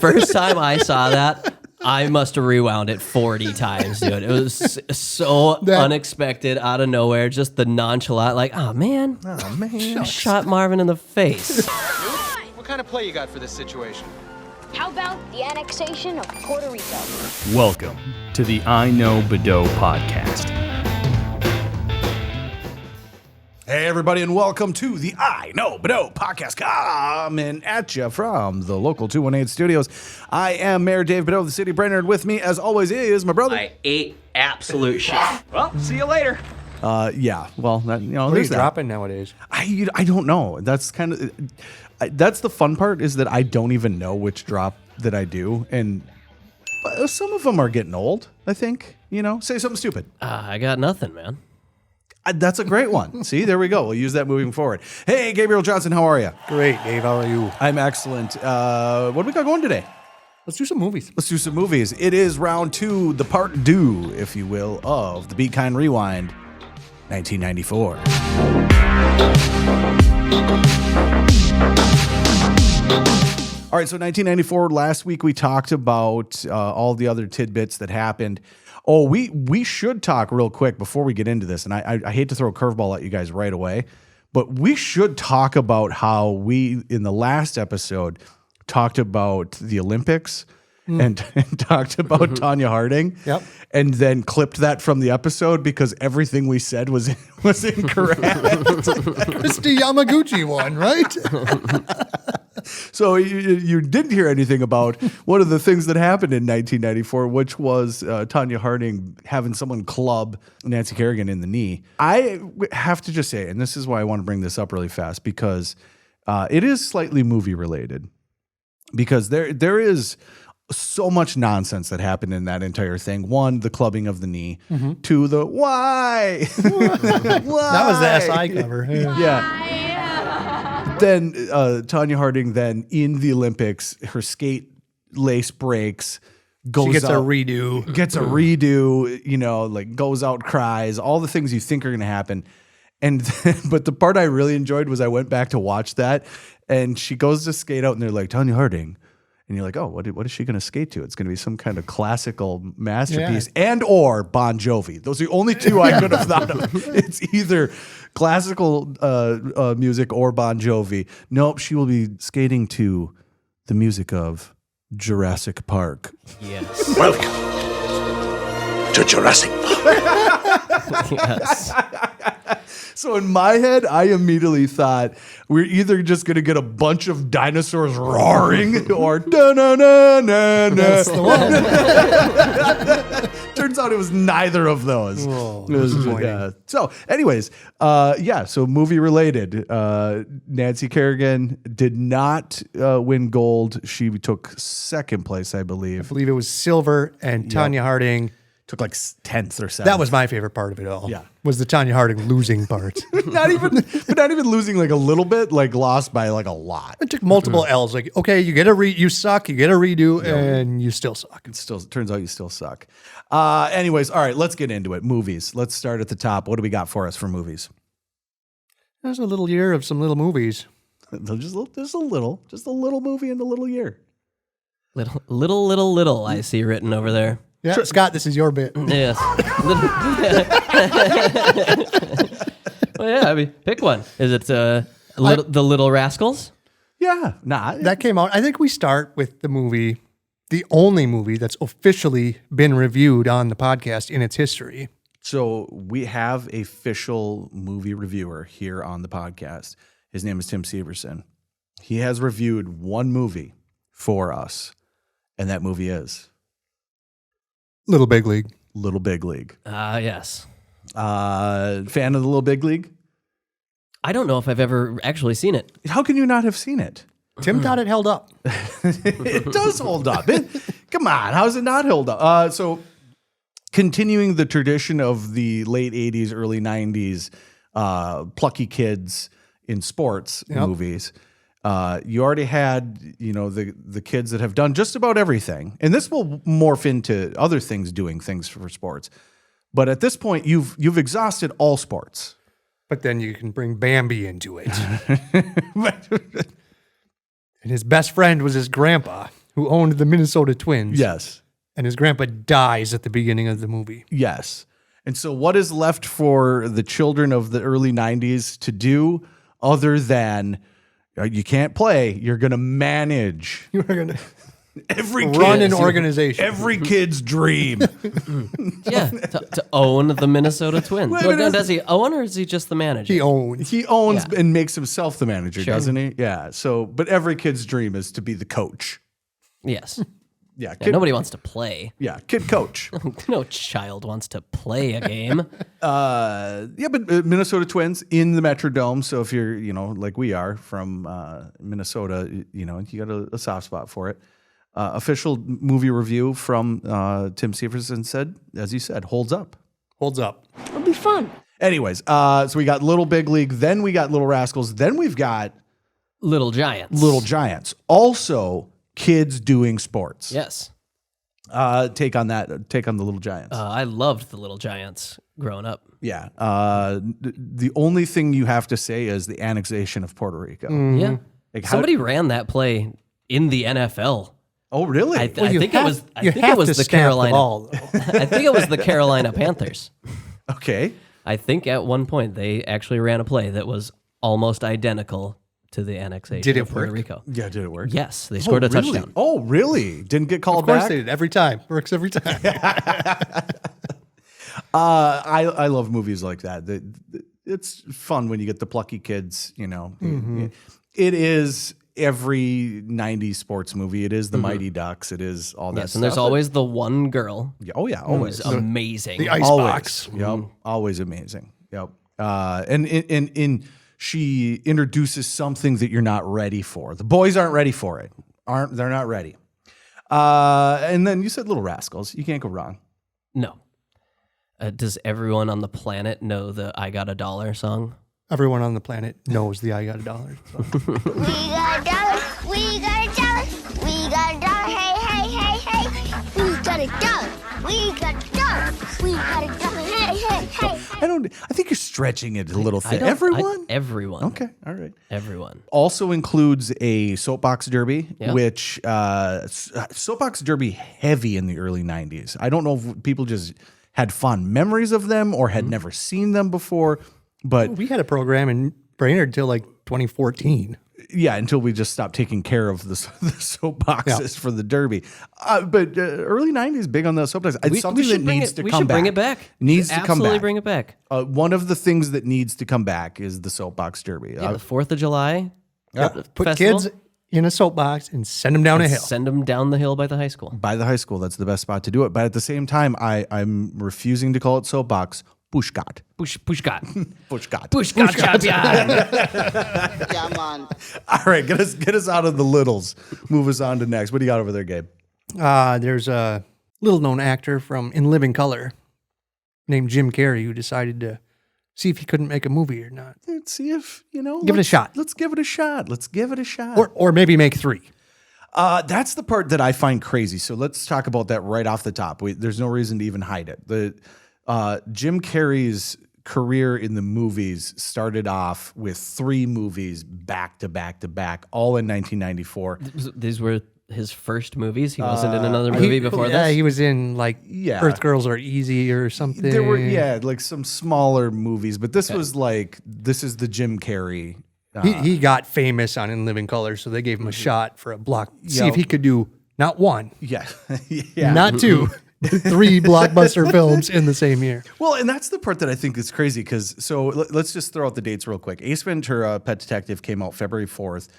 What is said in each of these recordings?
first time I saw that, I must have rewound it 40 times, dude. It was so unexpected, out of nowhere. Just the nonchalant, like, oh man, I shot Marvin in the face. What kind of play you got for this situation? How about the annexation of Puerto Rico? Welcome to the iKnowBadeaux podcast. Hey, everybody, and welcome to the iKnowBadeaux podcast, coming at you from the local 218 studios. I am Mayor Dave Badeaux, the city Brainerd. With me, as always, is my brother. I ate absolute shit. Well, see you later. Yeah, well, that, What are you there's that. dropping nowadays? I don't know. That's kind of that's the fun part, is that I don't even know which drop that I do, and some of them are getting old. I think, say something stupid. I got nothing, man. That's a great one. See, there we go. We'll use that moving forward. Hey, Gabriel Johnson, how are you? Great, Dave. How are you? I'm excellent. What do we got going today? Let's do some movies. Let's do some movies. It is round two, the part deux, if you will, of the Be Kind Rewind, 1994. All right, so 1994, last week we talked about all the other tidbits that happened. Oh, we should talk real quick before we get into this, and I hate to throw a curveball at you guys right away, but we should talk about how we, in the last episode, talked about the Olympics and talked about Tanya Harding, and then clipped that from the episode because everything we said was incorrect. Christy Yamaguchi one, right? So you didn't hear anything about one of the things that happened in 1994, which was Tanya Harding having someone club Nancy Kerrigan in the knee. I have to just say, and this is why I want to bring this up really fast, because it is slightly movie related, because there is so much nonsense that happened in that entire thing. One, the clubbing of the knee. Two, the why. Why? That was the SI cover. Yeah. Then Tanya Harding, then in the Olympics, her skate lace breaks, goes She gets out, a redo. Goes out, cries, all the things you think are going to happen. But the part I really enjoyed was I went back to watch that, and she goes to skate out, and they're like, Tanya Harding. And you're like, oh, what is she going to skate to? It's going to be some kind of classical masterpiece and or Bon Jovi. Those are the only two I could have thought of. It's either classical music or Bon Jovi. Nope, she will be skating to the music of Jurassic Park. Yes. Welcome to Jurassic Park. Yes. So in my head, I immediately thought we're either just going to get a bunch of dinosaurs roaring or da-na-na-na-na. That's the one. Turns out it was neither of those. Whoa, It was, disappointing. So anyways, so movie related. Nancy Kerrigan did not win gold. She took second place, I believe. I believe it was silver, and Tanya Harding. Took like 10th or 7th. That was my favorite part of it all. Yeah. Was the Tanya Harding losing part. not even losing like a little bit, like lost by like a lot. It took multiple L's. Like, okay, you get you suck, you get a redo, and you still suck. It turns out you still suck. Anyways, all right, let's get into it. Movies. Let's start at the top. What do we got for us for movies? There's a little year of some little movies. Just a little movie in the little year. Little, I see written over there. Yeah, Scott, this is your bit. Yes. Well, yeah, I mean, pick one. Is it the Little Rascals? Yeah, That came out. I think we start with the movie, the only movie that's officially been reviewed on the podcast in its history. So we have a official movie reviewer here on the podcast. His name is Tim Severson. He has reviewed one movie for us, and that movie is Little Big League. Little Big League. Yes. Fan of the Little Big League? I don't know if I've ever actually seen it. How can you not have seen it? Tim thought it held up. It does hold up. Come on, how is it not held up? So continuing the tradition of the late 80s, early 90s plucky kids in sports movies, you already had, the kids that have done just about everything. And this will morph into other things doing things for sports. But at this point, you've exhausted all sports. But then you can bring Bambi into it. And his best friend was his grandpa, who owned the Minnesota Twins. Yes. And his grandpa dies at the beginning of the movie. Yes. And so what is left for the children of the early 90s to do other than you can't play, you're going to manage. You're going to Every run kid's- an organization. Every kid's dream. Yeah, to own the Minnesota Twins. Well, Well, does he own, or is he just the manager? He owns. He owns Yeah. and makes himself the manager, Sure. doesn't he? Yeah. So, but every kid's dream is to be the coach. Yes. Yeah. Yeah, Kid, nobody wants to play. yeah. Kid coach. No child wants to play a game. Yeah, but Minnesota Twins in the Metrodome. So if you're, like we are from Minnesota, you got a soft spot for it. Official movie review from Tim Severson said, as he said, holds up. Holds up. It'll be fun. Anyways, so we got Little Big League, then we got Little Rascals, then we've got Little Giants. Little Giants. Also, kids doing sports. Yes. Take on that. Take on the Little Giants. I loved the Little Giants growing up. Yeah. The only thing you have to say is the annexation of Puerto Rico. Yeah. Like, how- Somebody ran that play in the NFL. Oh, really? I think it was. I you think have it was to the snap Carolina. ball, though. I think it was the Carolina Panthers. Okay. I think at one point they actually ran a play that was almost identical to the annexation Did it of Puerto work? Rico. Yeah, did it work? Yes, they scored a really? touchdown. Oh, really? Didn't get called Of course back? they did. Every time. Works every time. I love movies like that. It's fun when you get the plucky kids, Mm-hmm. It is every 90s sports movie. It is the Mighty Ducks. It is all that Yes, stuff. and there's always the one girl Yeah, oh, yeah, always. who's amazing. The ice Always. box. Yep. Always amazing. Yep. And she introduces something that you're not ready for. The boys aren't ready for it. They're not ready. And then you said Little Rascals. You can't go wrong. No. Does everyone on the planet know the "I Got a Dollar" song? Everyone on the planet knows the I Got a Dollar. So. We got a dollar. We got a dollar. We got a dollar. Hey, hey, hey, hey. We got a dollar. We got a dollar. We got a dollar. Hey, hey, hey. I think you're stretching it a little I thin. don't- Everyone? Everyone. Okay. All right. Everyone. Also includes a soapbox derby, Yeah. which soapbox derby heavy in the early 90s. I don't know if people just had fond memories of them or had never seen them before, but We had a program in Brainerd until like 2014. yeah, until we just stopped taking care of the soapboxes for the derby. But early 90s, big on the soapbox. It's something that needs to we come should back. bring it back. Needs to come Absolutely back. bring it back. One of the things that needs to come back is the soapbox derby. Yeah, the 4th of July. Put festival. kids in a soapbox and send them down a hill. Send them down the hill by the high school. By the high school, that's the best spot to do it. But at the same time, I'm refusing to call it soapbox. Pushkat. Pushkat. Pushkat. Pushkat champion. Come on. All right, get us out of the littles. Move us on to next. What do you got over there, Gabe? There's a little-known actor from In Living Color named Jim Carrey who decided to see if he couldn't make a movie or not. Let's see if, Give it a shot. Let's give it a shot. Let's give it a shot. Or maybe make 3. That's the part that I find crazy. So let's talk about that right off the top. There's no reason to even hide it. Jim Carrey's career in the movies started off with 3 movies back to back to back, all in 1994. These were his first movies. He wasn't in another movie before Yeah, this. he was in like Yeah. Earth Girls Are Easy or something. There were like some smaller movies, but this was this is the Jim Carrey. He got famous on In Living Color, so they gave him a shot for a block. See Yeah. if he could do not 1, Yeah, yeah. not 2, 3 blockbuster films in the same year. Well, and that's the part that I think is crazy because let's just throw out the dates real quick. Ace Ventura: Pet Detective came out February 4th.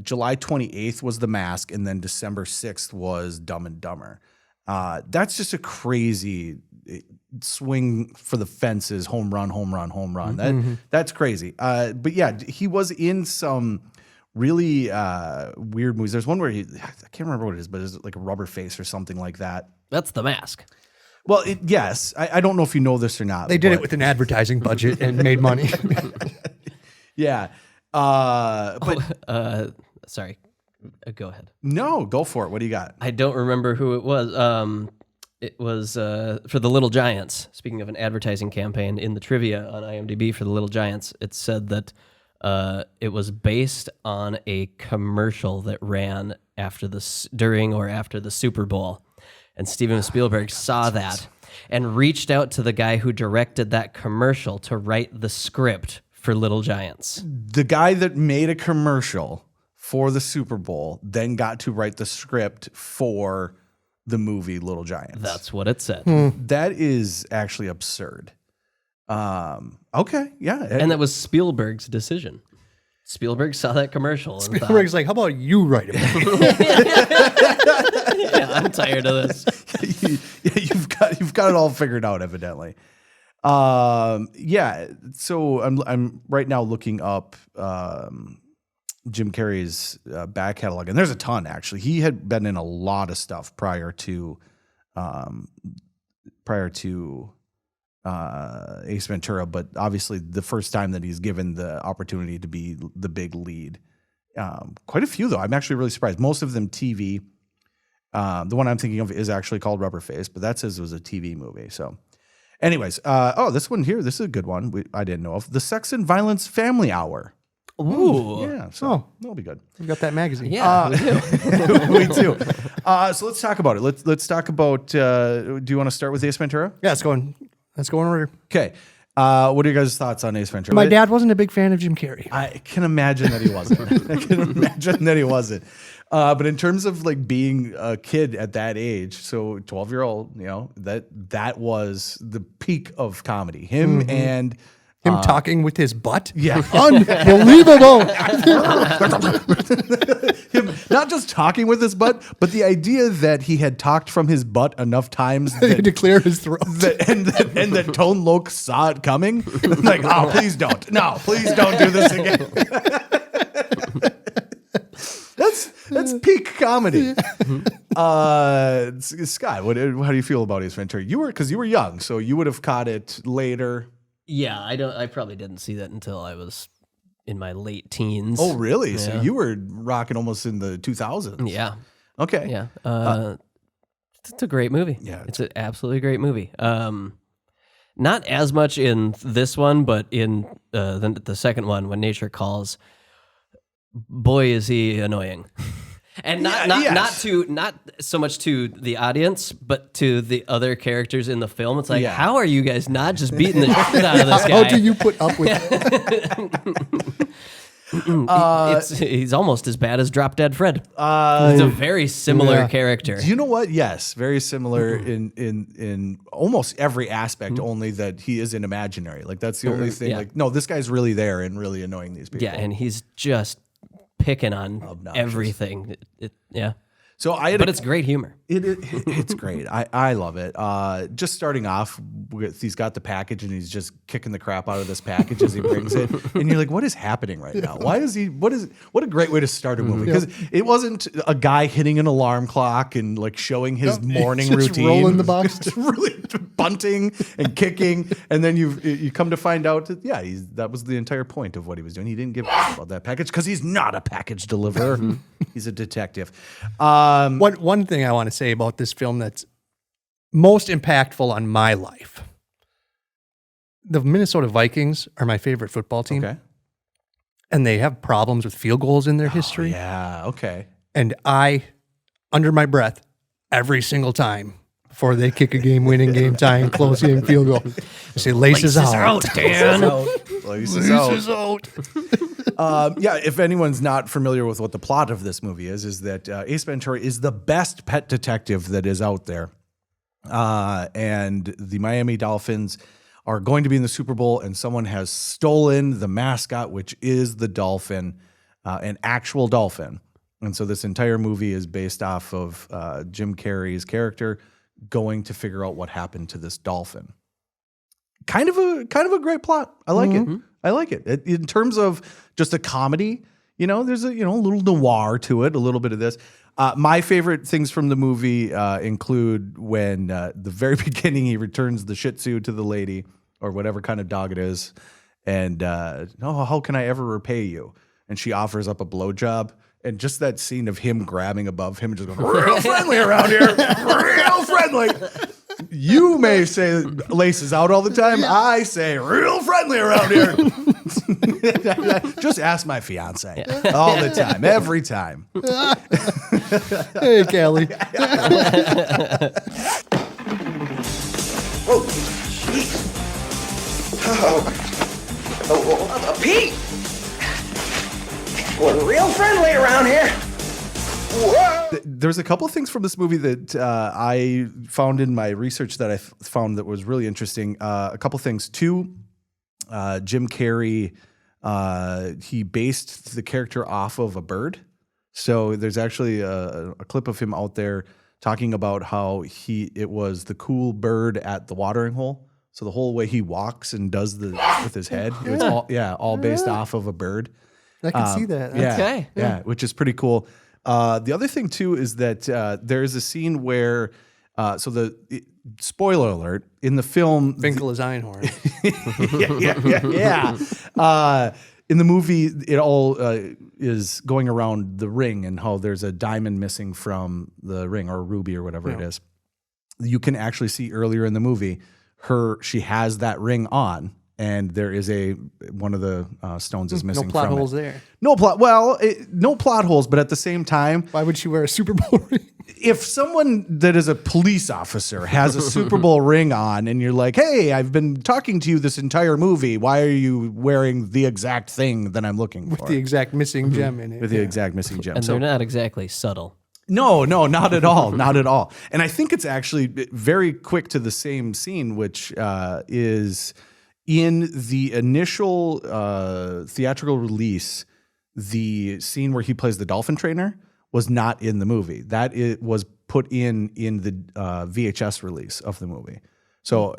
July 28th was The Mask, and then December 6th was Dumb and Dumber. That's just a crazy swing for the fences, home run, home run, home run. That's crazy. But yeah, he was in some really weird movies. There's one where I can't remember what it is, but it's like a rubber face or something like that. That's The Mask. Well, yes. I don't know if you know this or not. They did it but- with an advertising budget and made money. Yeah. But Sorry. Go ahead. no, go for it. What do you got? I don't remember who it was. It was for the Little Giants. Speaking of an advertising campaign, in the trivia on IMDb for the Little Giants, it said that It was based on a commercial that ran during or after the Super Bowl. And Steven Spielberg saw that and reached out to the guy who directed that commercial to write the script for Little Giants. The guy that made a commercial for the Super Bowl then got to write the script for the movie Little Giants. That's what it said. That is actually absurd. Okay, yeah. And that was Spielberg's decision. Spielberg saw that commercial and Spielberg's like, how about you write it? yeah, I'm tired of this. You've got it all figured out, evidently. Yeah. So I'm right now looking up Jim Carrey's back catalog, and there's a ton actually. He had been in a lot of stuff prior to Ace Ventura, but obviously the first time that he's given the opportunity to be the big lead. Quite a few though. I'm actually really surprised. Most of them TV. The one I'm thinking of is actually called Rubberface, but that says it was a TV movie. So, anyways, this one here, this is a good one. I didn't know of. The Sex and Violence Family Hour. Ooh. Yeah, so that'll be good. You got that magazine. Yeah, we do. We do. So let's talk about it. Let's talk about. Do you want to start with Ace Ventura? Yeah, let's go in order. Okay. What are your guys' thoughts on Ace Ventura? My dad wasn't a big fan of Jim Carrey. I can imagine that he wasn't. But in terms of like being a kid at that age, so 12-year-old, that was the peak of comedy. Him and him talking with his butt. Yeah, unbelievable. Him not just talking with his butt, but the idea that he had talked from his butt enough times that to clear his throat, and that Tone Loc saw it coming. Like, oh, please don't. No, please don't do this again. That's peak comedy. Scott, how do you feel about Ace Ventura? You were young, so you would have caught it later. Yeah, I probably didn't see that until I was in my late teens. Oh, really? Yeah. So you were rocking almost in the 2000s. Yeah. Okay. Yeah. It's a great movie. Yeah. It's an absolutely great movie. Not as much in this one, but in the second one, When Nature Calls, boy, is he annoying. And not so much to the audience, but to the other characters in the film. It's like, how are you guys not just beating the shit out of this guy? How do you put up with it? He's almost as bad as Drop Dead Fred. He's a very similar character. Do you know what? Yes, very similar in almost every aspect, only that he isn't imaginary. Like that's the only thing. Like, no, this guy's really there and really annoying these people. Yeah, and he's just picking on everything. So but it's great humor. It's great. I love it. Just starting off with, he's got the package and he's just kicking the crap out of this package as he brings it, and you're like, what is happening right now? Why is he? What a great way to start a movie, because it wasn't a guy hitting an alarm clock and like showing his morning routine, rolling the box, just really bunting and kicking, and then you come to find out that that was the entire point of what he was doing. He didn't give a shit about that package because he's not a package deliverer. He's a detective. One thing I want to say about this film that's most impactful on my life. The Minnesota Vikings are my favorite football team. Okay. And they have problems with field goals in their history. Yeah, okay. And I, under my breath, every single time before they kick a game-winning, game-tying, close game field goal, I say, laces out, Dan. Laces out. If anyone's not familiar with what the plot of this movie is that Ace Ventura is the best pet detective that is out there. And the Miami Dolphins are going to be in the Super Bowl, and someone has stolen the mascot, which is the dolphin, an actual dolphin. And so this entire movie is based off of Jim Carrey's character going to figure out what happened to this dolphin. Kind of a great plot. I like it. I like it. In terms of just a comedy, there's a little noir to it, a little bit of this. My favorite things from the movie include when the very beginning he returns the Shih Tzu to the lady or whatever kind of dog it is, and how can I ever repay you? And she offers up a blowjob, and just that scene of him grabbing above him and just going, real friendly around here, real friendly. You may say laces out all the time. I say real friendly around here. Just ask my fiance all the time, every time. Hey, Kelly. Oh, jeez. Pete! We're real friendly around here. Whoa. There's a couple of things from this movie that I found in my research that I found that was really interesting. A couple things. Two, Jim Carrey, he based the character off of a bird. So there's actually a clip of him out there talking about how it was the cool bird at the watering hole. So the whole way he walks and does with his head, it's all based off of a bird. I can see that. Okay. Yeah, which is pretty cool. The other thing too is that there is a scene where, spoiler alert, in the film, Finkel is Einhorn. yeah. In the movie, it all is going around the ring and how there's a diamond missing from the ring, or a ruby or whatever it is. You can actually see earlier in the movie, she has that ring on, and there is one of the stones is missing. No plot from holes it. there. No plot. Well, no plot holes, but at the same time, Why would she wear a Super Bowl ring? if someone that is a police officer has a Super Bowl ring on, and you're like, "Hey, I've been talking to you this entire movie. Why are you wearing the exact thing that I'm looking for?" With the exact missing gem in it. With the exact missing gem. And they're not exactly subtle. No, not at all. Not at all. And I think it's actually very quick to the same scene, which is in the initial theatrical release, the scene where he plays the dolphin trainer was not in the movie. That was put in the VHS release of the movie. So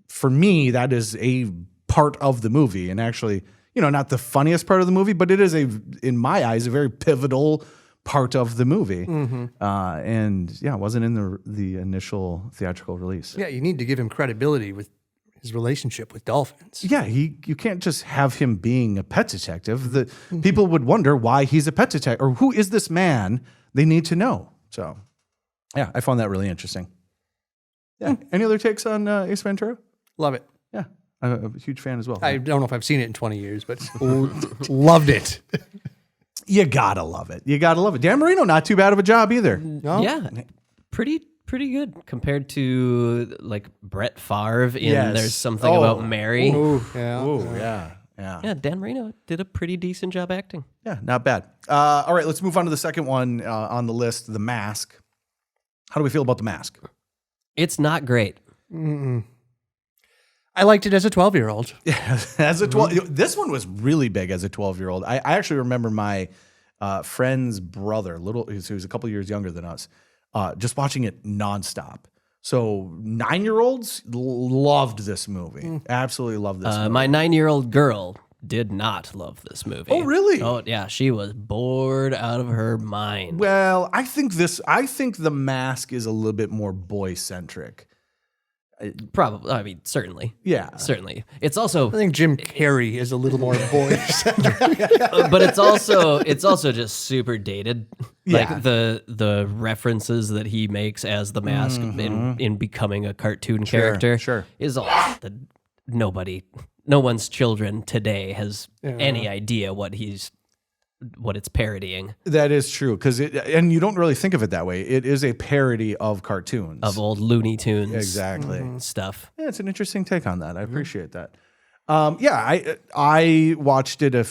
for me, that is a part of the movie. And actually, not the funniest part of the movie, but it is in my eyes, a very pivotal part of the movie. And it wasn't in the initial theatrical release. Yeah, you need to give him credibility with his relationship with dolphins. Yeah, you can't just have him being a pet detective. The people would wonder why he's a pet detective, or who is this man? They need to know. So, yeah, I found that really interesting. Yeah. Any other takes on Ace Ventura? Love it. Yeah, I'm a huge fan as well. I don't know if I've seen it in 20 years, but loved it. You gotta love it. Dan Marino, not too bad of a job either. No? Yeah, pretty good compared to like Brett Favre in There's Something About Mary. Ooh, yeah. Oh, yeah. Yeah, Dan Marino did a pretty decent job acting. Yeah, not bad. All right, let's move on to the second one on the list, The Mask. How do we feel about The Mask? It's not great. I liked it as a 12-year-old. Yeah, as a 12, this one was really big as a 12-year-old. I actually remember my friend's brother, who's a couple years younger than us, just watching it nonstop. So 9-year-olds loved this movie. Absolutely loved this movie. My 9-year-old girl did not love this movie. Oh, really? Oh, yeah. She was bored out of her mind. Well, I think The Mask is a little bit more boy-centric. Probably. I mean, certainly. Yeah. Certainly. It's also... I think Jim Carrey is a little more boyish. but it's also just super dated. Yeah. Like the references that he makes as the Mask in becoming a cartoon character is all that no one's children today has any idea what it's parodying. That is true, and you don't really think of it that way. It is a parody of cartoons. Of old Looney Tunes. Exactly. Stuff. Yeah, it's an interesting take on that. I appreciate that. I watched it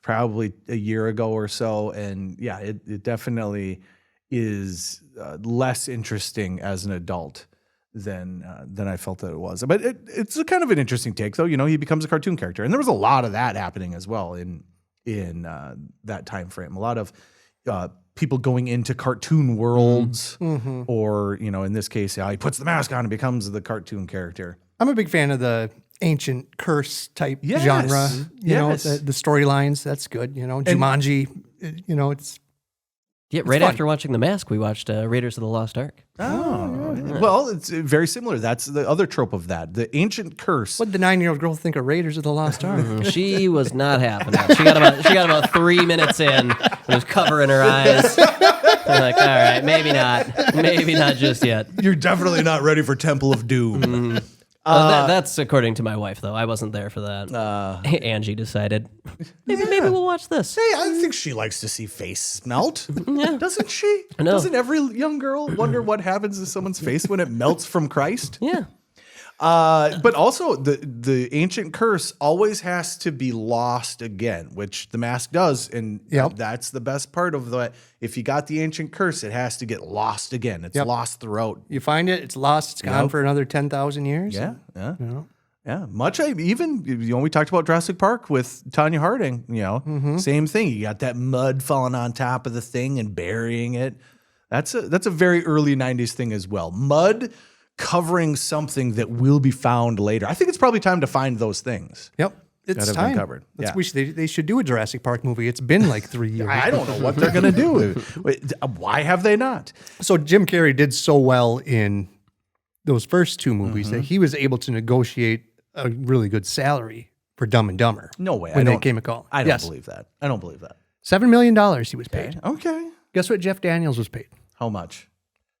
probably a year ago or so, and yeah, it definitely is less interesting as an adult than I felt that it was. But it's a kind of an interesting take, though. He becomes a cartoon character, and there was a lot of that happening as well in that time frame. A lot of people going into cartoon worlds, or in this case, he puts the mask on and becomes the cartoon character. I'm a big fan of the ancient curse type Yes. genre. Yes. The storylines. That's good. Jumanji. It's Right fun. after watching The Mask, we watched Raiders of the Lost Ark. Well, it's very similar. That's the other trope of that. The ancient curse. What did the 9-year-old girl think of Raiders of the Lost Ark? She was not having it. She got about 3 minutes in and was covering her eyes. I'm like, all right, maybe not just yet. You're definitely not ready for Temple of Doom. That's according to my wife, though. I wasn't there for that. Angie decided, maybe we'll watch this. Hey, I think she likes to see face melt. Yeah. Doesn't she? I know. Doesn't every young girl wonder what happens to someone's face when it melts from Christ? Yeah. But also the ancient curse always has to be lost again, which the mask does, and that's the best part of that. If you got the ancient curse, it has to get lost again. It's lost throughout. You find it, it's lost, it's gone for another 10,000 years. Yeah. Much even we talked about Jurassic Park with Tanya Harding. Same thing. You got that mud falling on top of the thing and burying it. That's a very early '90s thing as well. Mud covering something that will be found later. I think it's probably time to find those things. Yep. It's that have time. been covered. They should do a Jurassic Park movie. It's been like 3 years. I don't know what they're going to do. Why have they not? So Jim Carrey did so well in those first two movies that he was able to negotiate a really good salary for Dumb and Dumber. No way. When they came a call. I don't believe that. I don't believe that. $7 million he was paid. Okay. Guess what Jeff Daniels was paid? How much?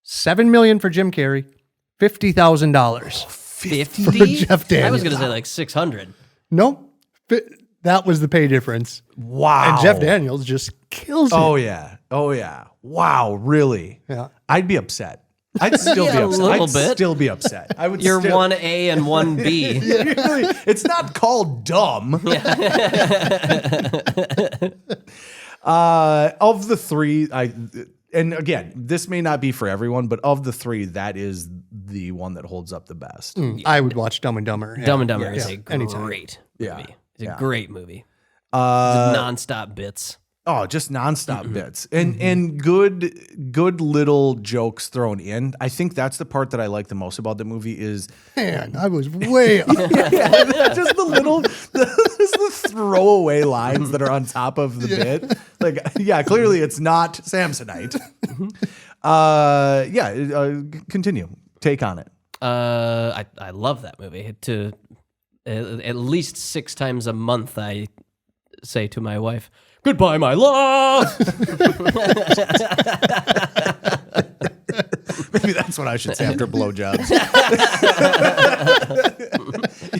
$7 million for Jim Carrey, $50,000 for Jeff Daniels. I was going to say like 600. Nope. That was the pay difference. Wow. And Jeff Daniels just kills it. Oh yeah. Wow, really? Yeah. I'd be upset. I'd still be Yeah, a upset. little I'd bit. still be upset. I would You're still, 1A and 1B. It's not called dumb. Of the three, and again, this may not be for everyone, but of the three, that is the one that holds up the best. I would watch Dumb and Dumber. Dumb and Dumber is a anytime. great Yeah. movie. It's a great movie. Uh, It's nonstop bits. Oh, just nonstop bits and good little jokes thrown in. I think that's the part that I like the most about the movie is Man, I was way up. just the throwaway lines that are on top of the bit. Like, yeah, clearly it's not Samsonite. Continue. Take on it. I love that movie. At least 6 times a month, I say to my wife, "Goodbye, my love." Maybe that's what I should say after blowjobs.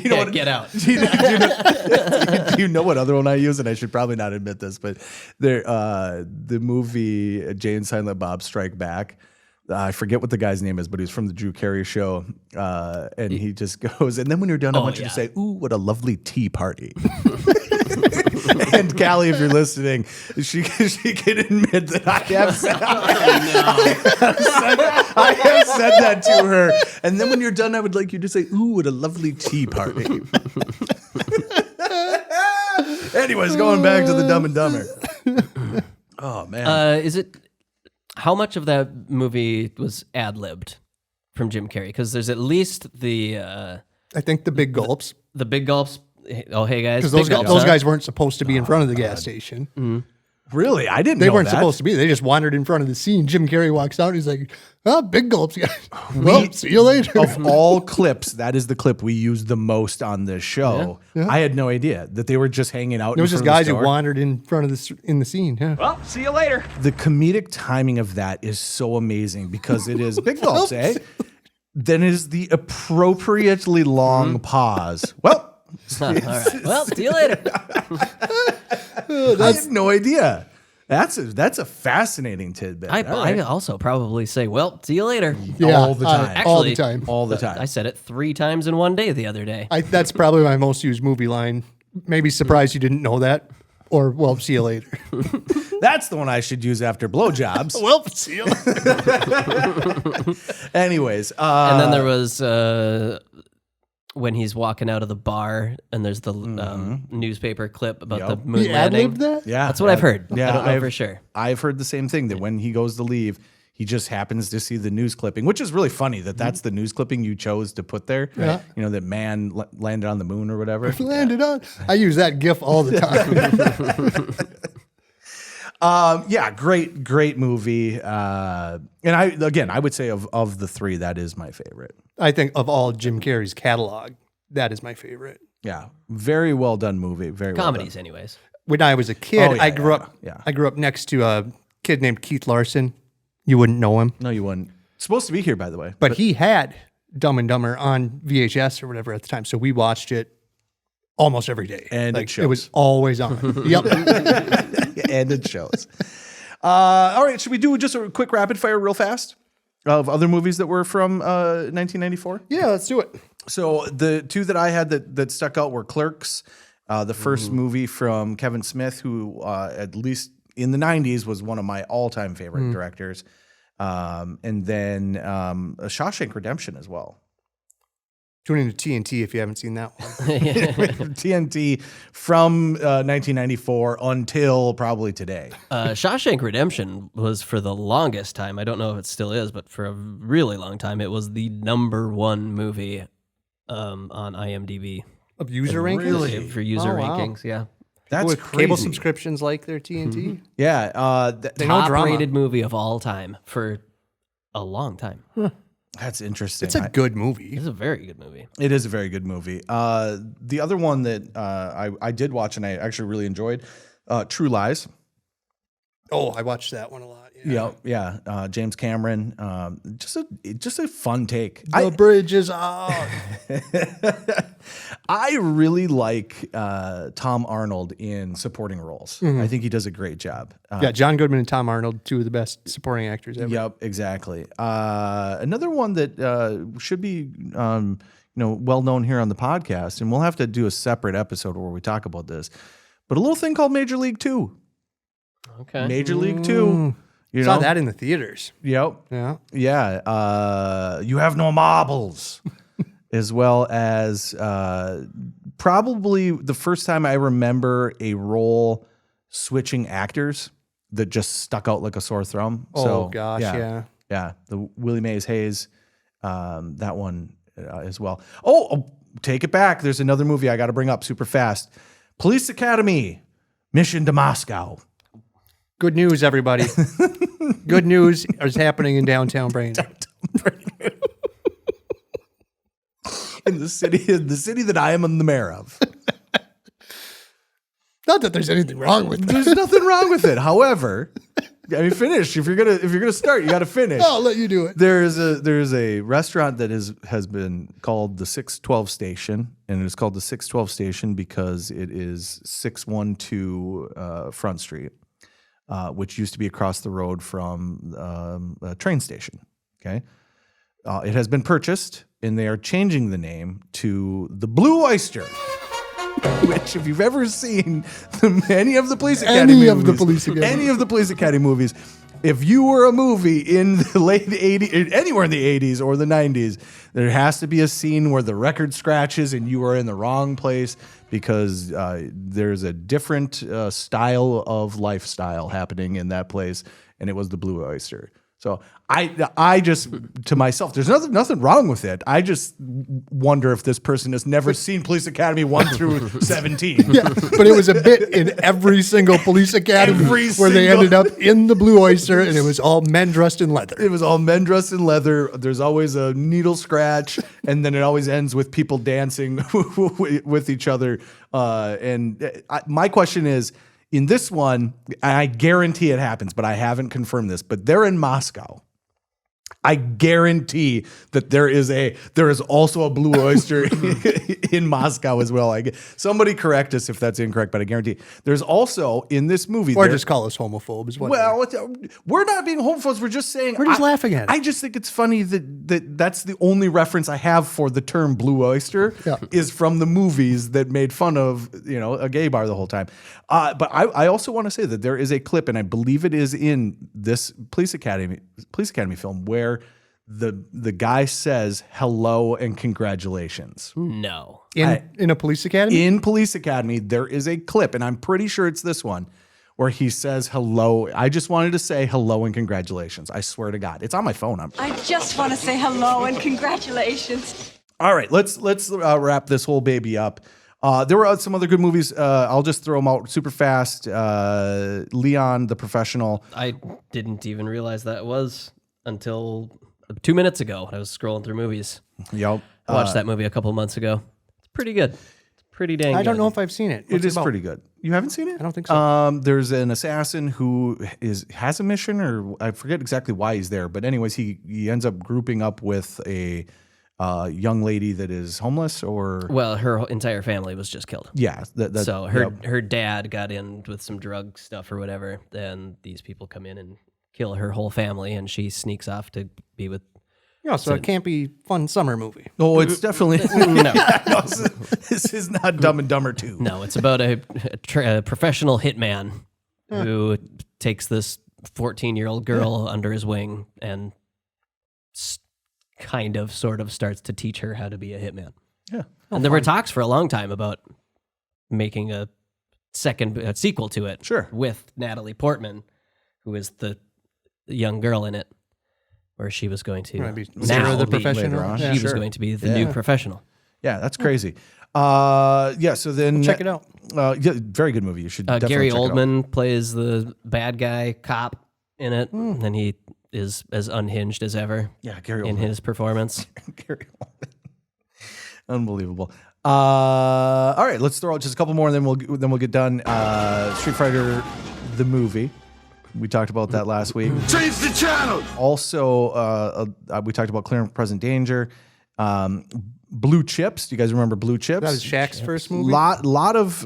You know what? Get out. Do you know what other one I use? And I should probably not admit this, but the movie Jay and Silent Bob Strike Back. I forget what the guy's name is, but he's from the Drew Carey show. And he just goes, and then when you're done, I want you to say, "Ooh, what a lovely tea party." And Callie, if you're listening, she can admit that I have said that to her. And then when you're done, I would like you to say, "Ooh, what a lovely tea party." Anyways, going back to the Dumb and Dumber. Oh man, How much of that movie was ad-libbed from Jim Carrey? Because there's at least I think the big gulps. the big gulps. Oh, hey guys, Because big those gulps, huh? guys weren't supposed to be in front of the gas station. really? I didn't. They know weren't that. supposed to be. They just wandered in front of the scene. Jim Carrey walks out. He's like, "Oh, big gulps, guys. Well, see you later." Of all clips, that is the clip we used the most on this show. Yeah. I had no idea that they were just hanging out. There was in just front of guys the who store. wandered in front of in the scene. Yeah. Well, see you later. The comedic timing of that is so amazing because it is big gulps, eh? Then is the appropriately long pause. Well, All right. Well, see you later. I had no idea. That's a fascinating tidbit. I All right. also probably say, "Well, see you later." Yeah, all the time. all the Actually, time. All the time. I said it 3 times in one day the other day. That's probably my most used movie line. Maybe surprised you didn't know that. Or, well, see you later. That's the one I should use after blowjobs. Well, see you later. Anyways, And then there was when he's walking out of the bar, and there's the newspaper clip about the moon He landing. ad-libbed that? yeah, That's what I've heard. Yeah, I don't know for sure. I've heard the same thing that when he goes to leave, he just happens to see the news clipping, which is really funny that that's the news clipping you chose to put there. Yeah. You know, that man landed on the moon or whatever. Landed on. I use that GIF all the time. Yeah, great movie. And I would say of the three, that is my favorite. I think of all Jim Carrey's catalog, that is my favorite. Yeah, very well done movie. Very Comedies, well anyways. When I was a kid, Oh, yeah, I grew yeah, up. yeah. I grew up next to a kid named Keith Larson. You wouldn't know him, done. No, you wouldn't. Supposed to be here, by the way. but he had Dumb and Dumber on VHS or whatever at the time. So we watched it almost every day. And it was always on. Yep. And it shows. All right, should we do just a quick rapid fire real fast of other movies that were from 1994? Yeah, let's do it. So the two that I had that stuck out were Clerks, the first movie from Kevin Smith, who at least in the 90s was one of my all-time favorite directors. And then Shawshank Redemption as well. Tune into TNT if you haven't seen that one. TNT from 1994 until probably today. Shawshank Redemption was for the longest time. I don't know if it still is, but for a really long time, it was the #1 movie on IMDb. Of user rankings? Really? For user wow. rankings, yeah. That's With crazy. cable subscriptions like their TNT. Yeah. Top rated movie of all time for a long time. That's interesting. It's a good movie. It's a very good movie. It is a very good movie. The other one that I did watch and I actually really enjoyed, True Lies. Oh, I watched that one a lot. Yeah. James Cameron. Just a fun take. The bridge is out. I really like Tom Arnold in supporting roles. I think he does a great job. Yeah, John Goodman and Tom Arnold, two of the best supporting actors ever. Yep, exactly. Another one that should be well known here on the podcast, and we'll have to do a separate episode where we talk about this. But a little thing called Major League 2. Okay. Major League 2. You Saw know? that in the theaters. Yep. Yeah. Yeah. You Have No Marbles. As well as probably the first time I remember a role switching actors that just stuck out like a sore thumb. Oh, gosh, yeah. Yeah, the Willie Mays Hayes, that one as well. Oh, take it back. There's another movie I got to bring up super fast. Police Academy, Mission to Moscow. Good news, everybody. Good news is happening in downtown Brainerd. In the city that I am the mayor of. Not that there's anything wrong with that. There's nothing wrong with it. However, I mean, finish. If you're gonna start, you got to finish. I'll let you do it. There's a restaurant that has been called the 612 Station, and it is called the 612 Station because it is 612 Front Street, which used to be across the road from a train station. Okay, it has been purchased, and they are changing the name to the Blue Oyster. Which, if you've ever seen any of the Police Academy movies, if you were a movie in the late 80s, anywhere in the 80s or the 90s, there has to be a scene where the record scratches and you are in the wrong place because there's a different style of lifestyle happening in that place, and it was the Blue Oyster. So I just, to myself, there's nothing wrong with it. I just wonder if this person has never seen Police Academy 1 through 17. Yeah, but it was a bit in every single Police Academy where they ended up in the Blue Oyster, and it was all men dressed in leather. It was all men dressed in leather. There's always a needle scratch, and then it always ends with people dancing with each other. My question is, in this one, I guarantee it happens, but I haven't confirmed this, but they're in Moscow. I guarantee that there is also a Blue Oyster in Moscow as well. Somebody correct us if that's incorrect, but I guarantee there's also in this movie. Or just call us homophobes. Well, we're not being homophobes. We're just saying. We're just laughing at it. I just think it's funny that's the only reference I have for the term Blue Oyster is from the movies that made fun of a gay bar the whole time. But I also want to say that there is a clip, and I believe it is in this Police Academy film where the guy says hello and congratulations. No. In a Police Academy? In Police Academy, there is a clip, and I'm pretty sure it's this one, where he says hello. I just wanted to say hello and congratulations. I swear to God. It's on my phone. I just want to say hello and congratulations. All right, let's wrap this whole baby up. There were some other good movies. I'll just throw them out super fast. Leon, the Professional. I didn't even realize that was until 2 minutes ago. I was scrolling through movies. Yep. I watched that movie a couple months ago. It's pretty good. It's pretty dang good. I don't know if I've seen it. It is pretty good. You haven't seen it? I don't think so. There's an assassin who has a mission, or I forget exactly why he's there. But anyways, he ends up grouping up with a young lady that is homeless, or Well, her entire family was just killed. yeah. So her dad got in with some drug stuff or whatever. Then these people come in and kill her whole family, and she sneaks off to be with. So it can't be fun summer movie. Oh, it's definitely No. This is not Dumb and Dumber 2. No, it's about a professional hitman who takes this 14-year-old girl under his wing and sort of starts to teach her how to be a hitman. Yeah. And there were talks for a long time about making a sequel to it. Sure. With Natalie Portman, who is the young girl in it, where she was going to Be now Sarah the be- professional. later on. She was going to be the new professional. Yeah, that's crazy. So then Check it out. Yeah, very good movie. You should definitely Gary check it out. Oldman plays the bad guy cop in it, and he is as unhinged as ever. Yeah, Gary in Oldman. his performance. Gary Oldman. Unbelievable. All right, let's throw out just a couple more, and then we'll get done. Street Fighter, the movie. We talked about that last week. Change the channel. Also, we talked about Clear and Present Danger. Blue Chips. Do you guys remember Blue Chips? That was Shaq's first movie. Lot of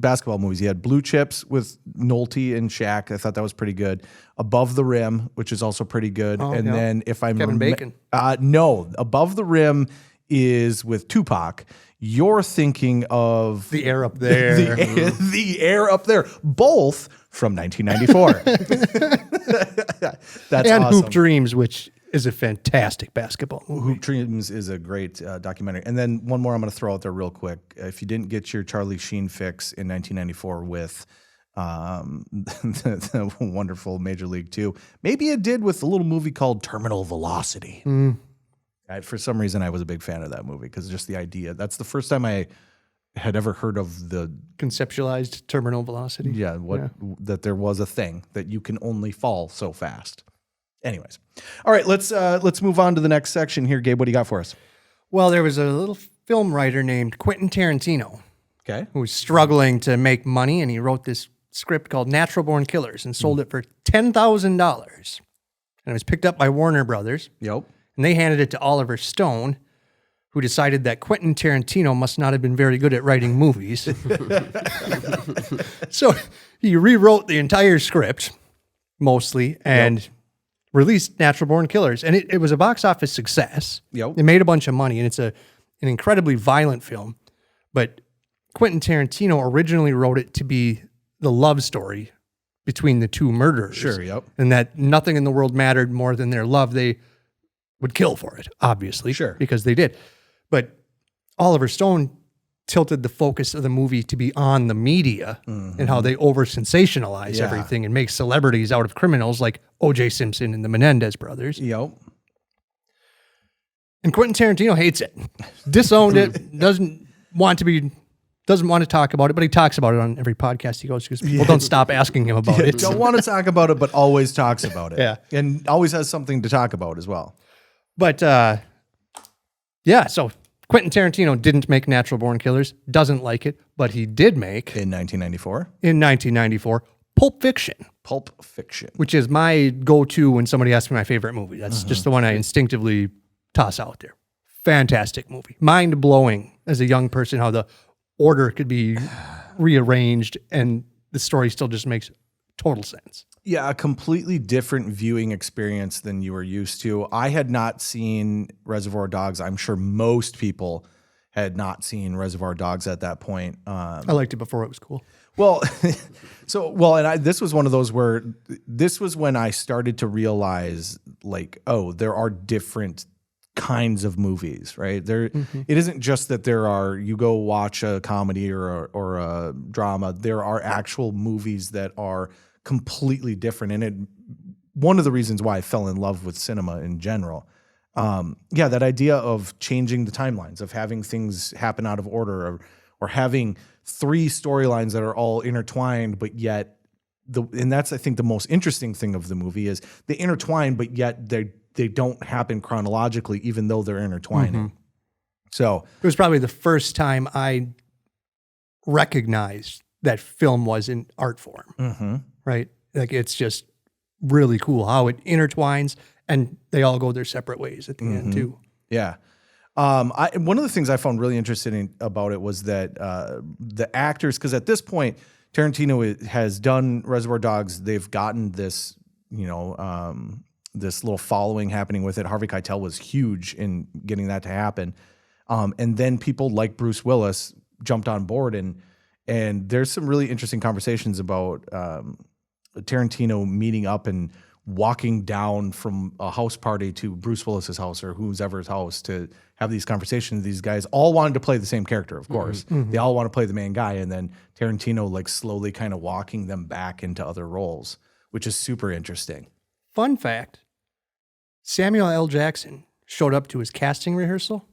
basketball movies. You had Blue Chips with Nolte and Shaq. I thought that was pretty good. Above the Rim, which is also pretty good. Then if I'm Kevin Bacon. No, Above the Rim is with Tupac. You're thinking of The Air Up There. the Air Up There, both from 1994. That's and awesome. Hoop Dreams, which is a fantastic basketball movie. Hoop Dreams is a great documentary. And then one more I'm going to throw out there real quick. If you didn't get your Charlie Sheen fix in 1994 with the wonderful Major League 2, maybe you did with a little movie called Terminal Velocity. For some reason, I was a big fan of that movie because just the idea. That's the first time I had ever heard of the Conceptualized terminal velocity. that there was a thing that you can only fall so fast. Anyways, all right, let's move on to the next section here. Gabe, what do you got for us? Well, there was a little film writer named Quentin Tarantino Okay. who was struggling to make money, and he wrote this script called Natural Born Killers and sold it for $10,000. And it was picked up by Warner Brothers. Yep. And they handed it to Oliver Stone, who decided that Quentin Tarantino must not have been very good at writing movies. So he rewrote the entire script, mostly, and released Natural Born Killers. And it was a box office success. Yep. It made a bunch of money, and it's an incredibly violent film. But Quentin Tarantino originally wrote it to be the love story between the two murderers. Sure, yep. And that nothing in the world mattered more than their love. They would kill for it, obviously. Sure. Because they did. But Oliver Stone tilted the focus of the movie to be on the media and how they over-sensationalize everything and make celebrities out of criminals like O.J. Simpson and the Menendez brothers. Yep. And Quentin Tarantino hates it. Disowned it, doesn't want to talk about it, but he talks about it on every podcast he goes to because people don't stop asking him about it. Don't want to talk about it, but always talks about it. Yeah. And always has something to talk about as well. But so Quentin Tarantino didn't make Natural Born Killers, doesn't like it, but he did make, In 1994, Pulp Fiction, Pulp Fiction. which is my go-to when somebody asks me my favorite movie. That's just the one I instinctively toss out there. Fantastic movie. Mind-blowing as a young person how the order could be rearranged and the story still just makes total sense. Yeah, a completely different viewing experience than you were used to. I had not seen Reservoir Dogs. I'm sure most people had not seen Reservoir Dogs at that point. I liked it before it was cool. Well, this was one of those where this was when I started to realize, like, oh, there are different kinds of movies, right? It isn't just that you go watch a comedy or a drama. There are actual movies that are completely different. And one of the reasons why I fell in love with cinema in general. That idea of changing the timelines, of having things happen out of order, or having three storylines that are all intertwined, but yet and that's, I think, the most interesting thing of the movie is they intertwine, but yet they don't happen chronologically, even though they're intertwining. So it was probably the first time I recognized that film was an art form, right? Like, it's just really cool how it intertwines and they all go their separate ways at the end too. Yeah. One of the things I found really interesting about it was that the actors, because at this point, Tarantino has done Reservoir Dogs. They've gotten this, this little following happening with it. Harvey Keitel was huge in getting that to happen. And then people like Bruce Willis jumped on board, and there's some really interesting conversations about Tarantino meeting up and walking down from a house party to Bruce Willis's house or whoever's house to have these conversations. These guys all wanted to play the same character, of course. They all want to play the main guy, and then Tarantino like slowly kind of walking them back into other roles, which is super interesting. Fun fact, Samuel L. Jackson showed up to his casting rehearsal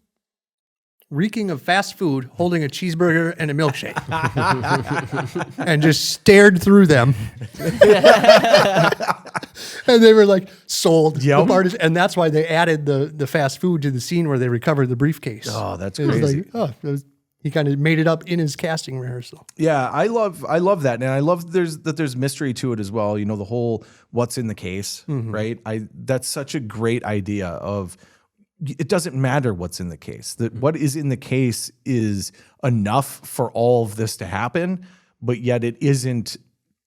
reeking of fast food, holding a cheeseburger and a milkshake, and just stared through them. And they were like sold. Yep. The artist, and that's why they added the fast food to the scene where they recovered the briefcase. Oh, that's it was crazy. like, he kind of made it up in his casting rehearsal. Yeah, I love that, and I love there's mystery to it as well. The whole what's in the case, right? That's such a great idea of. It doesn't matter what's in the case. That what is in the case is enough for all of this to happen, but yet it isn't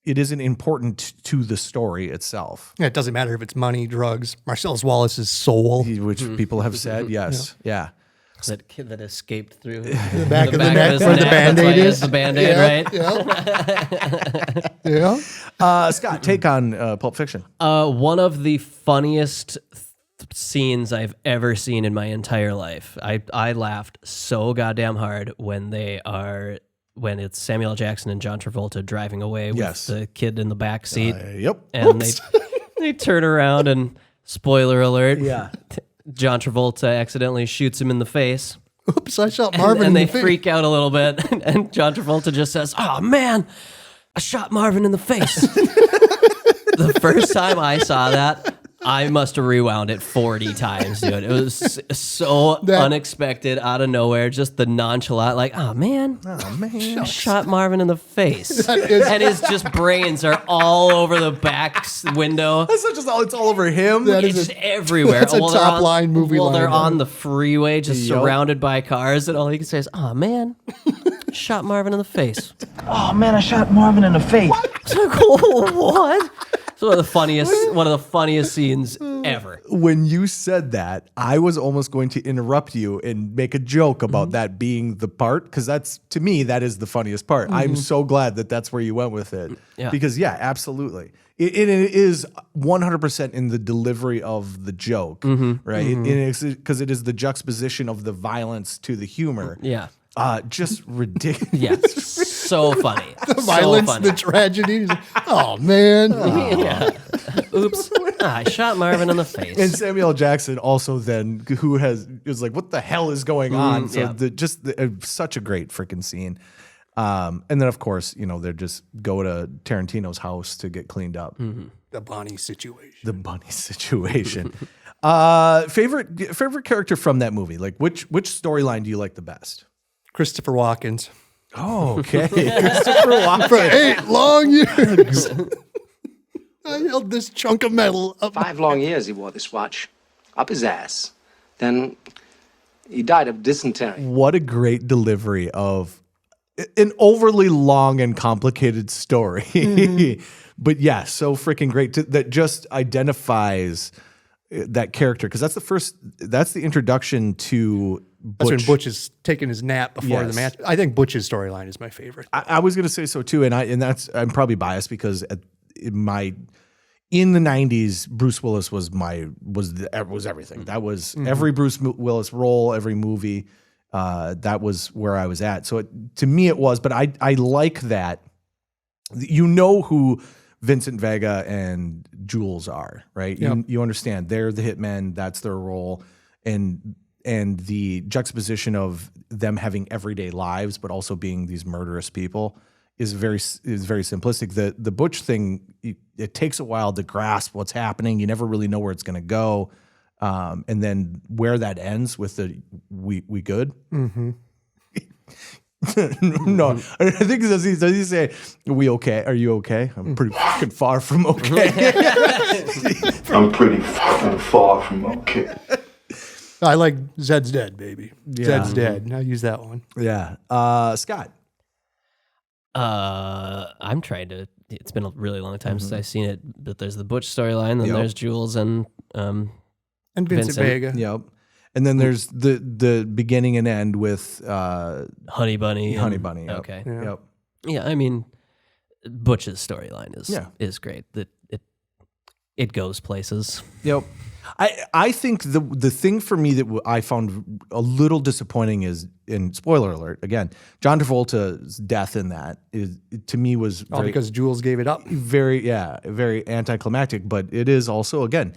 important to the story itself. Yeah, it doesn't matter if it's money, drugs, Marcellus Wallace's soul, which people have said, yes, yeah. That kid that escaped through the back of the neck where the Band-Aid is. The Band-Aid, right? Yeah. Scott, take on Pulp Fiction. One of the funniest scenes I've ever seen in my entire life. I laughed so goddamn hard when it's Samuel L. Jackson and John Travolta driving away with the kid in the back seat. Yep. And they turn around and, spoiler alert, John Travolta accidentally shoots him in the face. Oops, I shot Marvin in the face. And they freak out a little bit. And John Travolta just says, "Oh man, I shot Marvin in the face." The first time I saw that, I must have rewound it 40 times, dude. It was so unexpected, out of nowhere. Just the nonchalant, like, oh man, I shot Marvin in the face. And his just brains are all over the back window. That's not just it's all over him. It's just everywhere. That's a top line movie line. They're on the freeway, just surrounded by cars, and all he can say is, oh man, shot Marvin in the face. Oh man, I shot Marvin in the face. It's like, what? It's one of the funniest scenes ever. When you said that, I was almost going to interrupt you and make a joke about that being the part, because to me, that is the funniest part. I'm so glad that's where you went with it. Yeah. Because absolutely. It is 100% in the delivery of the joke, right? Because it is the juxtaposition of the violence to the humor. Yeah. Just ridiculous. Yeah. So funny. The violence, the tragedy. Oh, man. Yeah. Oops. I shot Marvin in the face. And Samuel L. Jackson also then, who is like, what the hell is going on? So such a great freaking scene. And then, of course, they just go to Tarantino's house to get cleaned up. The Bonnie situation. Favorite character from that movie? Like, which storyline do you like the best? Christopher Walken's. Oh, okay. Christopher Walken. For 8 long years. I held this chunk of metal up. 5 long years he wore this watch up his ass. Then he died of dysentery. What a great delivery of an overly long and complicated story. But so freaking great that just identifies that character, because that's the introduction to Butch. That's when Butch is taking his nap before the match. I think Butch's storyline is my favorite. I was going to say so too, and I'm probably biased because in the 90s, Bruce Willis was everything. That was every Bruce Willis role, every movie. That was where I was at. So to me it was, but I like that. Who Vincent Vega and Jules are, right? Yep. You understand they're the hitmen. That's their role, and the juxtaposition of them having everyday lives, but also being these murderous people is very simplistic. The Butch thing, it takes a while to grasp what's happening. You never really know where it's going to go, and then where that ends with the we good. Mm-hmm. No, I think does he say, "Are we okay? Are you okay?" I'm pretty fucking far from okay. I'm pretty fucking far from okay. I like Zed's Dead, baby. Yeah. Zed's Dead. I use that one. Yeah. Scott. I'm trying to. It's been a really long time since I've seen it, but there's the Butch storyline, then there's Jules and Vincent Vega. Yep. And then there's the beginning and end with Honey Bunny. Honey Bunny. Yep. Okay. Yep. Yeah, I mean, Butch's storyline is great. That it goes places. Yep. I think the thing for me that I found a little disappointing is, in spoiler alert again, John Travolta's death in that to me was because Jules gave it up. Very anticlimactic, but it is also, again,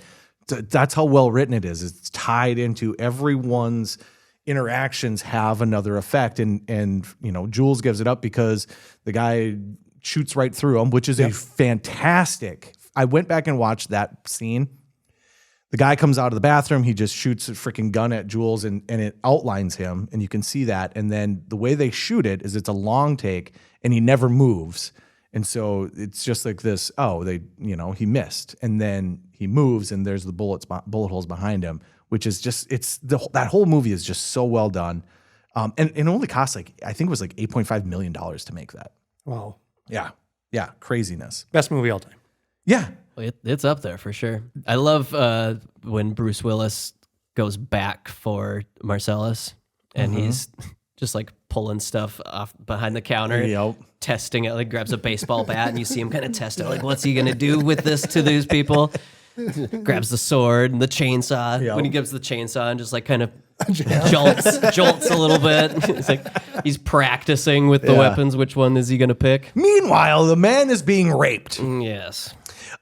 that's how well written it is. It's tied into everyone's interactions have another effect, and Jules gives it up because the guy shoots right through him, which is a fantastic. I went back and watched that scene. The guy comes out of the bathroom. He just shoots a freaking gun at Jules, and it outlines him, and you can see that. And then the way they shoot it is it's a long take, and he never moves. And so it's just like this. Oh, he missed, and then he moves, and there's the bullet holes behind him, which is just that whole movie is just so well done. And it only cost I think it was like $8.5 million to make that. Wow. Yeah, craziness. Best movie all time. Yeah. It's up there for sure. I love when Bruce Willis goes back for Marcellus, and he's just like pulling stuff off behind the counter, testing it. Like grabs a baseball bat, and you see him kind of test it. Like, what's he gonna do with this to these people? Grabs the sword and the chainsaw. Yep. When he gives the chainsaw and just like kind of jolts a little bit. It's like he's practicing with the weapons. Which one is he gonna pick? Meanwhile, the man is being raped. Yes.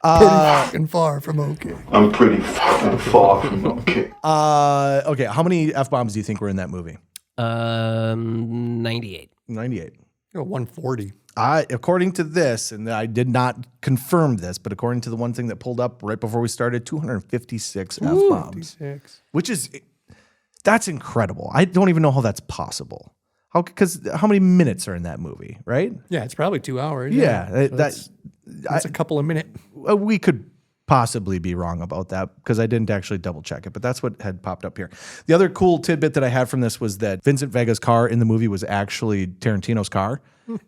Pretty fucking far from okay. I'm pretty fucking far from okay. Okay, how many F-bombs do you think were in that movie? 98. 98. 140. According to this, and I did not confirm this, but according to the one thing that pulled up right before we started, 256 F-bombs. 56. Which is, that's incredible. I don't even know how that's possible. Because how many minutes are in that movie, right? Yeah, it's probably 2 hours. Yeah, that's a couple of minutes. We could possibly be wrong about that because I didn't actually double check it, but that's what had popped up here. The other cool tidbit that I had from this was that Vincent Vega's car in the movie was actually Tarantino's car.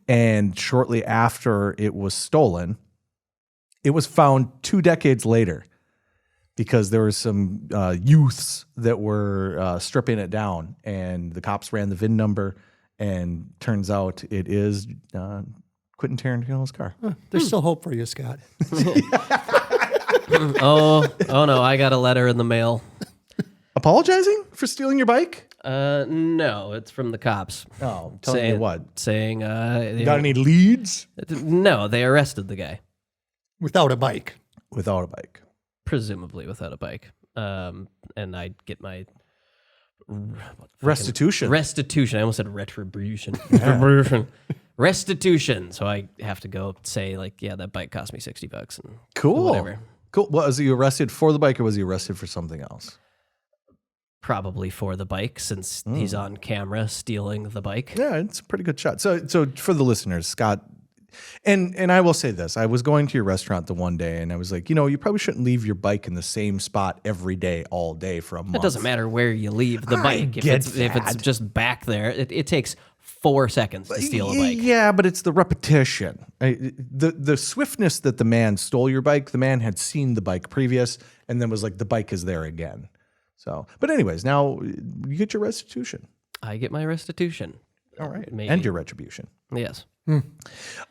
And shortly after it was stolen, it was found 2 decades later because there were some youths that were stripping it down, and the cops ran the VIN number, and turns out it is Quentin Tarantino's car. There's still hope for you, Scott. Oh no, I got a letter in the mail. Apologizing for stealing your bike? No, it's from the cops. Oh, telling you what? Saying, got any leads? No, they arrested the guy. Without a bike. Without a bike. Presumably without a bike. And I'd get my restitution. Restitution. I almost said retribution. Restitution. So I have to go say, like, yeah, that bike cost me $60. And cool. Whatever. Cool. Was he arrested for the bike, or was he arrested for something else? Probably for the bike, since he's on camera stealing the bike. Yeah, it's a pretty good shot. So for the listeners, Scott, and I will say this: I was going to your restaurant the one day, and I was like, you probably shouldn't leave your bike in the same spot every day, all day for a month. It doesn't matter where you leave the bike. If it's just back there, it takes 4 seconds to steal a bike. Yeah, but it's the repetition. The swiftness that the man stole your bike. The man had seen the bike previous, and then was like, the bike is there again. So, but anyways, now you get your restitution. I get my restitution. All right. Maybe. And your retribution. Yes.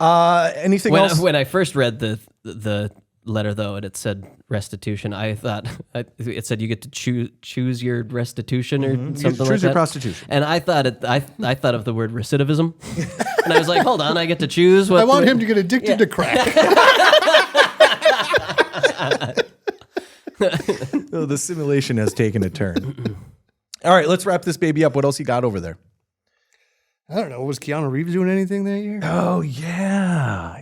Anything else? When I first read the letter, though, and it said restitution, I thought it said you get to choose your restitution or something like that. Choose your prostitution. And I thought I thought of the word recidivism, and I was like, hold on, I get to choose what. I want him to get addicted to crack. Oh, the simulation has taken a turn. All right, let's wrap this baby up. What else you got over there? I don't know. Was Keanu Reeves doing anything that year? Oh, yeah.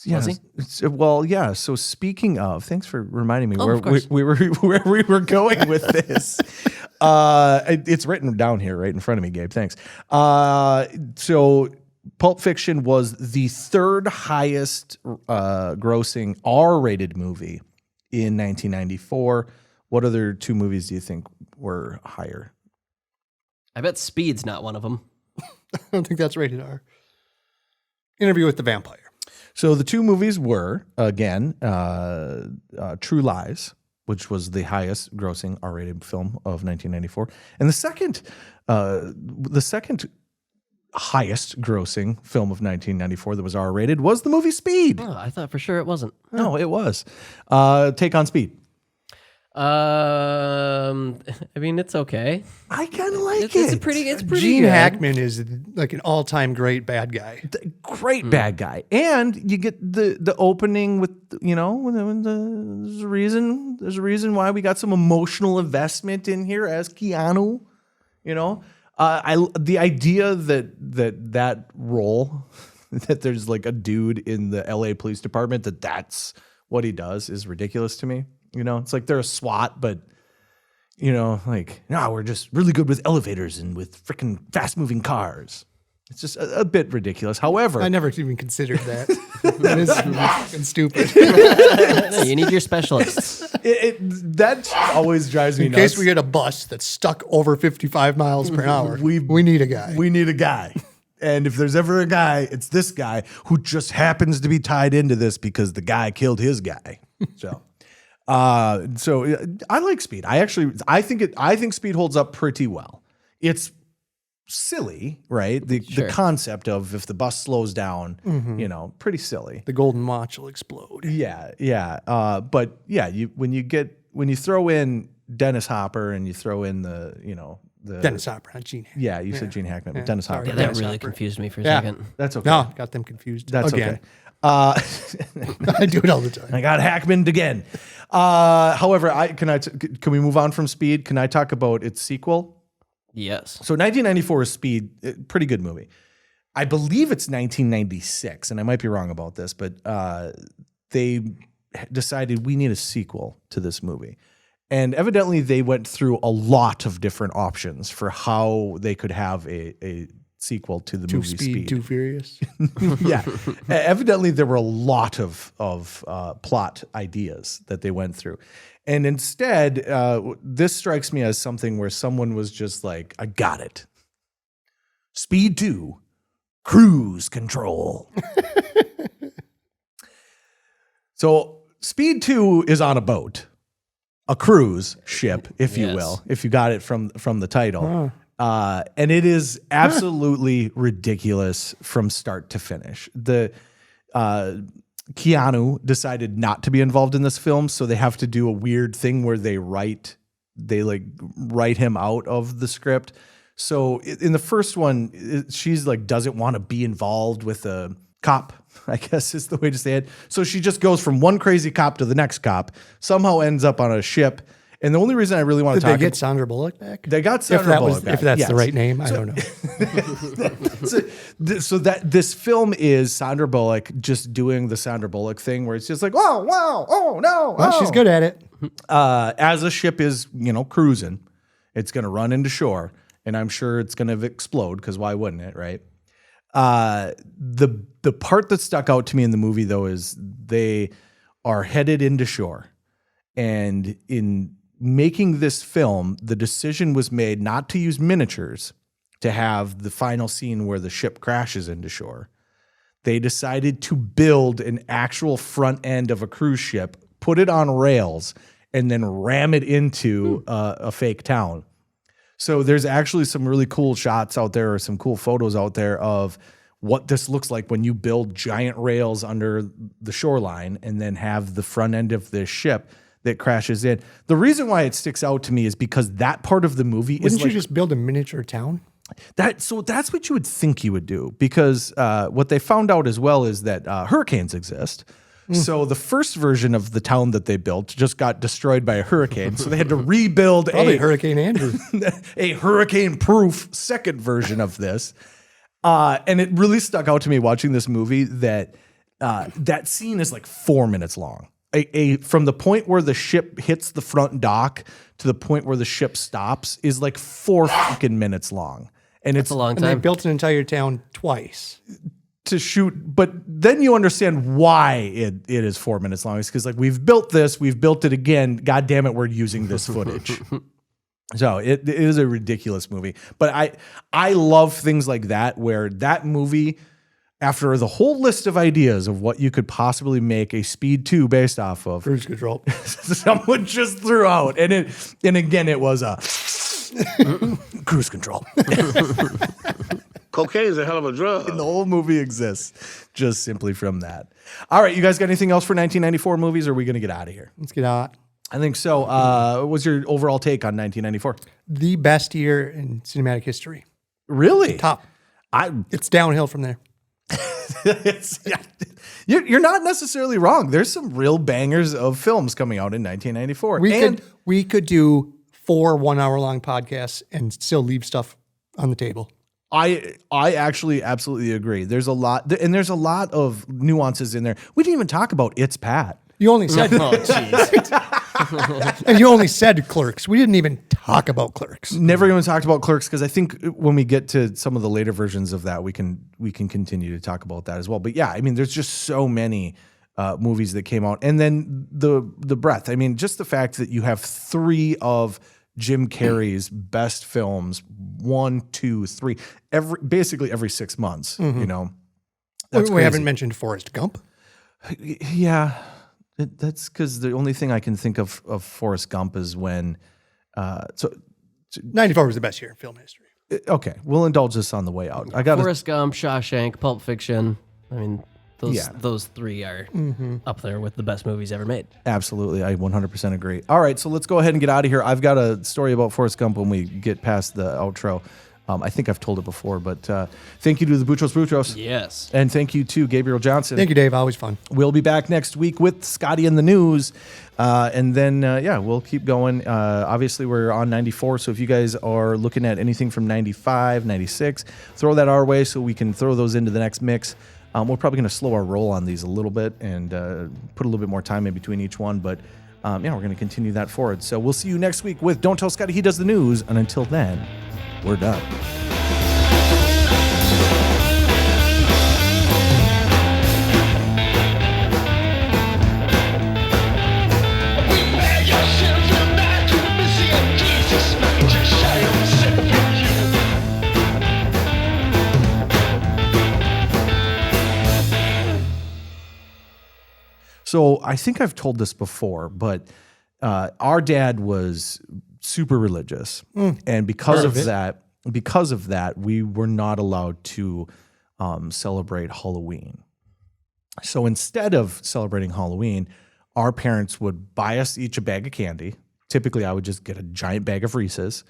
Was he? Well, yeah. So speaking of, thanks for reminding me of course. where we were going with this. It's written down here right in front of me, Gabe. Thanks. So Pulp Fiction was the third highest grossing R-rated movie in 1994, What other two movies do you think were higher? I bet Speed's not one of them. I don't think that's rated R. Interview with the Vampire. So the two movies were, again, True Lies, which was the highest grossing R-rated film of 1994. And the second highest grossing film of 1994 that was R-rated was the movie Speed. Oh, I thought for sure it wasn't. No, it was. Take on Speed. I mean, it's okay. I kind of like it. It's pretty Gene good. Hackman is like an all-time great bad guy. Great bad guy. And you get the opening with, there's a reason why we got some emotional investment in here as Keanu, the idea that role, that there's like a dude in the LA Police Department that's what he does is ridiculous to me. It's like they're a SWAT, but we're just really good with elevators and with freaking fast moving cars. It's just a bit ridiculous. However, I never even considered that. That is fucking stupid. No, you need your specialists. That always drives me In nuts. case we get a bus that's stuck over 55 miles per hour, we need a guy. We need a guy. And if there's ever a guy, it's this guy who just happens to be tied into this because the guy killed his guy. So I like Speed. I think Speed holds up pretty well. It's silly, right? The concept of if the bus slows down, pretty silly. The golden watch will explode. Yeah. But yeah, when you throw in Dennis Hopper and you throw in the Dennis Hopper, not Gene Hackman. Yeah, you said Gene Hackman, but Dennis Hopper. Yeah, that really confused me for a Yeah. second. That's okay. No, got them confused. That's again. okay. I do it all the time. I got Hackman again. However, can we move on from Speed? Can I talk about its sequel? Yes. So 1994 is Speed, pretty good movie. I believe it's 1996, and I might be wrong about this, but they decided we need a sequel to this movie. And evidently they went through a lot of different options for how they could have a sequel to the movie Speed. Too Furious. Yeah. Evidently there were a lot of plot ideas that they went through. And instead, this strikes me as something where someone was just like, I got it. Speed 2, cruise control. So Speed 2 is on a boat, a cruise ship, if you will, if you got it from the title. And it is absolutely ridiculous from start to finish. Keanu decided not to be involved in this film, so they have to do a weird thing where they write him out of the script. So in the first one, she's like doesn't want to be involved with a cop, I guess is the way to say it. So she just goes from one crazy cop to the next cop, somehow ends up on a ship. And the only reason I really want to talk Did they get Sandra Bullock back? They got Sandra Bullock back. If that's the right name, I don't know. so that this film is Sandra Bullock just doing the Sandra Bullock thing where it's just like, oh, wow, oh, no. Well, she's good at it. As a ship is, cruising, it's going to run into shore, and I'm sure it's going to explode because why wouldn't it, right? The part that stuck out to me in the movie, though, is they are headed into shore. And in making this film, the decision was made not to use miniatures to have the final scene where the ship crashes into shore. They decided to build an actual front end of a cruise ship, put it on rails, and then ram it into a fake town. So there's actually some really cool shots out there or some cool photos out there of what this looks like when you build giant rails under the shoreline and then have the front end of this ship that crashes in. The reason why it sticks out to me is because that part of the movie Wouldn't is you just build a miniature town? that's what you would think you would do, because what they found out as well is that hurricanes exist. So the first version of the town that they built just got destroyed by a hurricane. So they had to rebuild Hurricane Andrew. a hurricane-proof second version of this. And it really stuck out to me watching this movie that that scene is like 4 minutes long. From the point where the ship hits the front dock to the point where the ship stops is like 4 fucking minutes long. And it's a long And time. they built an entire town twice. to shoot, but then you understand why it is 4 minutes long. It's because like we've built it again. God damn it, we're using this footage. So it is a ridiculous movie. But I love things like that, where that movie, after the whole list of ideas of what you could possibly make a Speed 2 based off of, Cruise Control, someone just threw out, and again it was a Cruise Control. Cocaine is a hell of a drug. And the whole movie exists just simply from that. All right, you guys got anything else for 1994 movies, or are we going to get out of here? Let's get out. I think so. What was your overall take on 1994? The best year in cinematic history. Really? Top. It's downhill from there. You're not necessarily wrong. There's some real bangers of films coming out in 1994. We could do 4 1-hour-long podcasts and still leave stuff on the table. I actually absolutely agree. There's a lot, and there's a lot of nuances in there. We didn't even talk about It's Pat. You only said, and you only said Clerks. We didn't even talk about Clerks. Never even talked about Clerks, because I think when we get to some of the later versions of that, we can continue to talk about that as well. But yeah, I mean, there's just so many movies that came out, and then the breadth. I mean, just the fact that you have 3 of Jim Carrey's best films, 1, 2, 3, basically every 6 months. Mm-hmm. You know, we haven't mentioned Forrest Gump. Yeah, that's because the only thing I can think of Forrest Gump is when. 94 was the best year in film history. Okay, we'll indulge this on the way out. I got Forrest Gump, Shawshank, Pulp Fiction. I mean, those 3 are up there with the best movies ever made. Absolutely, I 100% agree. All right, so let's go ahead and get out of here. I've got a story about Forrest Gump when we get past the outro. I think I've told it before, but thank you to the Boutros. Yes. And thank you to Gabriel Johnson. Thank you, Dave. Always fun. We'll be back next week with Scotty and the News. And then, we'll keep going. Obviously, we're on 94, so if you guys are looking at anything from 95, 96, throw that our way so we can throw those into the next mix. We're probably going to slow our roll on these a little bit and put a little bit more time in between each one, but we're going to continue that forward. So we'll see you next week with Don't Tell Scotty He Does the News, and until then, we're done. So I think I've told this before, but our dad was super religious, and because of that, we were not allowed to celebrate Halloween. So instead of celebrating Halloween, our parents would buy us each a bag of candy. Typically, I would just get a giant bag of Reese's,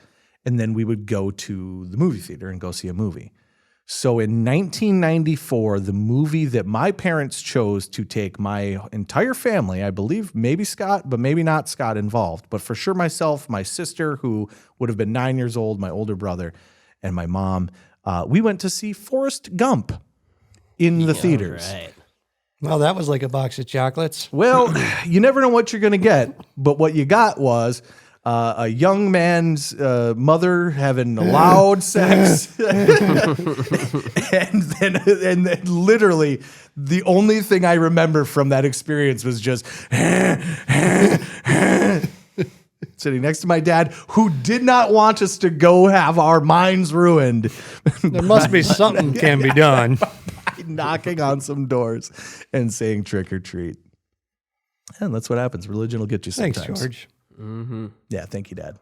and then we would go to the movie theater and go see a movie. So in 1994, the movie that my parents chose to take my entire family, I believe maybe Scott, but maybe not Scott involved, but for sure myself, my sister, who would have been 9 years old, my older brother, and my mom, we went to see Forrest Gump in the theaters. Right. Well, that was like a box of chocolates. Well, you never know what you're going to get, but what you got was a young man's mother having loud sex, and then literally the only thing I remember from that experience was just sitting next to my dad, who did not want us to go have our minds ruined. There must be something can be done. By knocking on some doors and saying trick or treat. And that's what happens. Religion will get you sometimes. Thanks, George. Yeah, thank you, Dad.